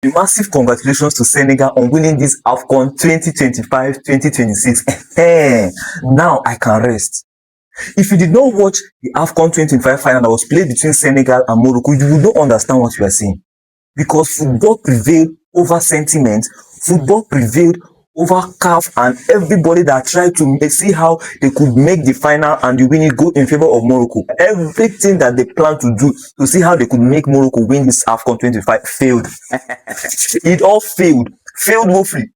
Massive congratulations to Senegal on winning this Afcon 2025-2026. Now I can rest. If you did not watch the Afcon 2025 final that was played between Senegal and Morocco, you will not understand what we are saying. Because football prevailed over sentiment, football prevailed over CAF, and everybody that tried to see how they could make the final and the winning go in favor of Morocco. Everything that they planned to do to see how they could make Morocco win this Afcon 25 failed. It all failed woefully.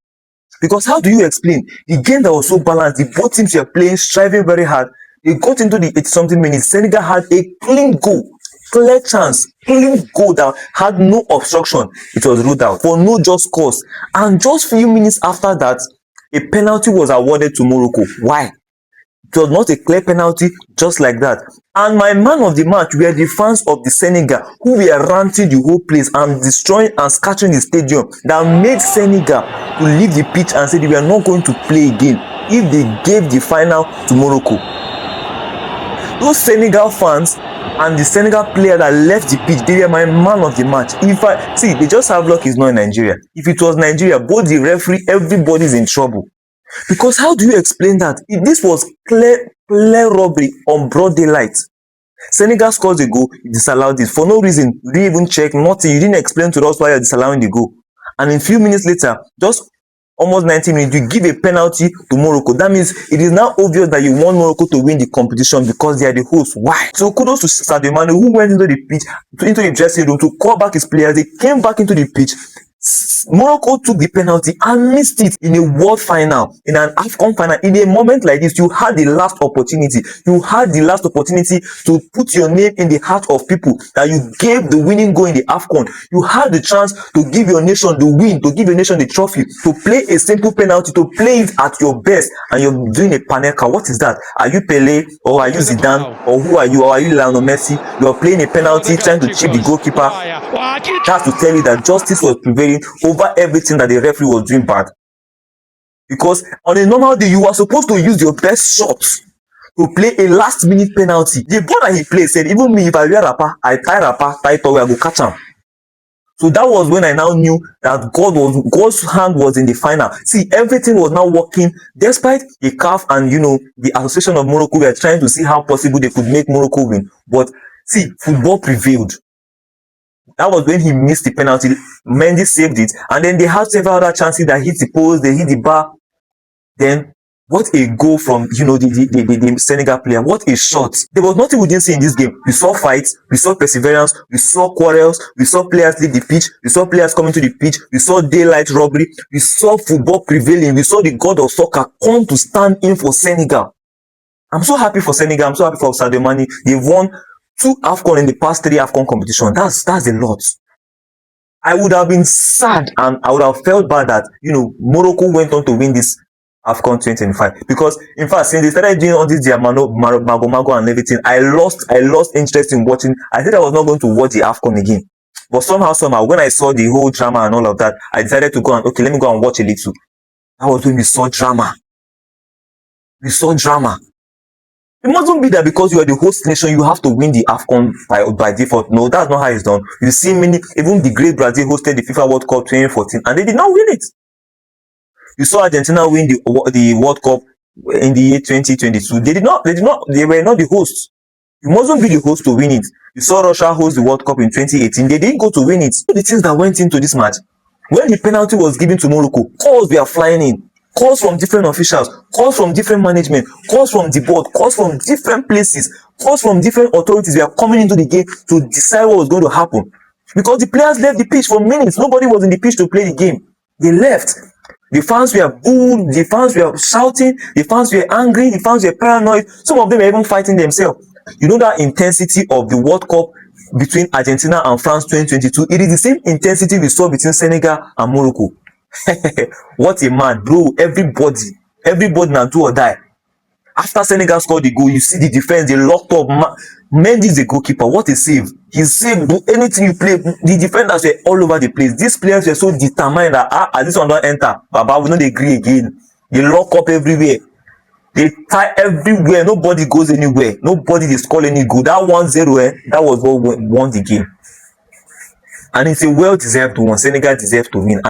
Because how do you explain the game that was so balanced? The both teams were playing, striving very hard. They got into the 80-something minutes. Senegal had a clean goal, clear chance, clean goal that had no obstruction. It was ruled out for no just cause. And just few minutes after that, a penalty was awarded to Morocco. Why? It was not a clear penalty, just like that. And my man of the match were the fans of the Senegal, who were ranting the whole place and destroying and scattering the stadium, that made Senegal to leave the pitch and say they were not going to play again if they gave the final to Morocco. Those Senegal fans and the Senegal player that left the pitch, they were my man of the match. If I see, they just have luck it's not in Nigeria. If it was Nigeria, both the referee, everybody's in trouble. Because how do you explain that? If this was clear robbery on broad daylight. Senegal scores a goal, you disallowed it for no reason. You didn't even check, nothing. You didn't explain to us why you're disallowing the goal. And in a few minutes later, just almost 90 minutes, you give a penalty to Morocco. That means it is now obvious that you want Morocco to win the competition because they are the hosts. Why? So kudos to Sadio Mane, who went into the pitch, into the dressing room to call back his players. They came back into the pitch. Morocco took the penalty and missed it in a world final, in an Afcon final. In a moment like this, you had the last opportunity. You had the last opportunity to put your name in the heart of people that you gave the winning goal in the Afcon. You had the chance to give your nation the win, to give your nation the trophy, to play a simple penalty, to play it at your best, and you're doing a panenka. What is that? Are you Pele, or are you Zidane, or who are you, or are you Lionel Messi? You're playing a penalty, trying to chip the goalkeeper. That's to tell you that justice was prevailing over everything that the referee was doing bad. Because on a normal day, you are supposed to use your best shots to play a last minute penalty. The ball that he played said, even me, if I wear rapper, I tie rapper, tie towel, I go catch him. So that was when I now knew that God's hand was in the final. See, everything was now working despite the CAF and the Association of Morocco were trying to see how possible they could make Morocco win. But see, football prevailed. That was when he missed the penalty. Mendy saved it, and then they had several other chances that hit the post, they hit the bar. Then what a goal from the Senegal player. What a shot. There was nothing we didn't see in this game. We saw fights, we saw perseverance, we saw quarrels, we saw players leave the pitch, we saw players coming to the pitch, we saw daylight robbery, we saw football prevailing, we saw the god of soccer come to stand in for Senegal. I'm so happy for Senegal. I'm so happy for Sadio Mane. They've won 2 Afcon in the past 3 Afcon competition. That's a lot. I would have been sad and I would have felt bad that Morocco went on to win this Afcon 2025, because in fact since they started doing all this mago and everything, I lost interest in watching. I said I was not going to watch the Afcon again, but somehow when I saw the whole drama and all of that, I decided to go and let me go and watch a little. That was when we saw drama. It mustn't be that because you are the host nation, you have to win the Afcon by default. No, that's not how it's done. You see even the great Brazil hosted the FIFA World Cup 2014 and they did not win it. You saw Argentina win the World Cup in the year 2022. They were not the hosts. You mustn't be the host to win it. You saw Russia host the World Cup in 2018. They didn't go to win it. The things that went into this match, when the penalty was given to Morocco, calls were flying in. Calls from different officials, calls from different management, calls from the board, calls from different places, calls from different authorities were coming into the game to decide what was going to happen. Because the players left the pitch for minutes. Nobody was in the pitch to play the game. They left. The fans were booed, the fans were shouting, the fans were angry, the fans were paranoid. Some of them were even fighting themselves. You know that intensity of the World Cup between Argentina and France 2022? It is the same intensity we saw between Senegal and Morocco. What a man, bro. Everybody now do or die. After Senegal scored the goal, you see the defense, they locked up. Mendy is the goalkeeper. What a save. He saved. Do anything you play. The defenders were all over the place. These players were so determined that this one don't enter, Baba will not agree again. They lock up everywhere. They tie everywhere. Nobody goes anywhere. Nobody is scoring any goal. That 1-0, that was what won the game. and it's a well-deserved one. Senegal deserve to win.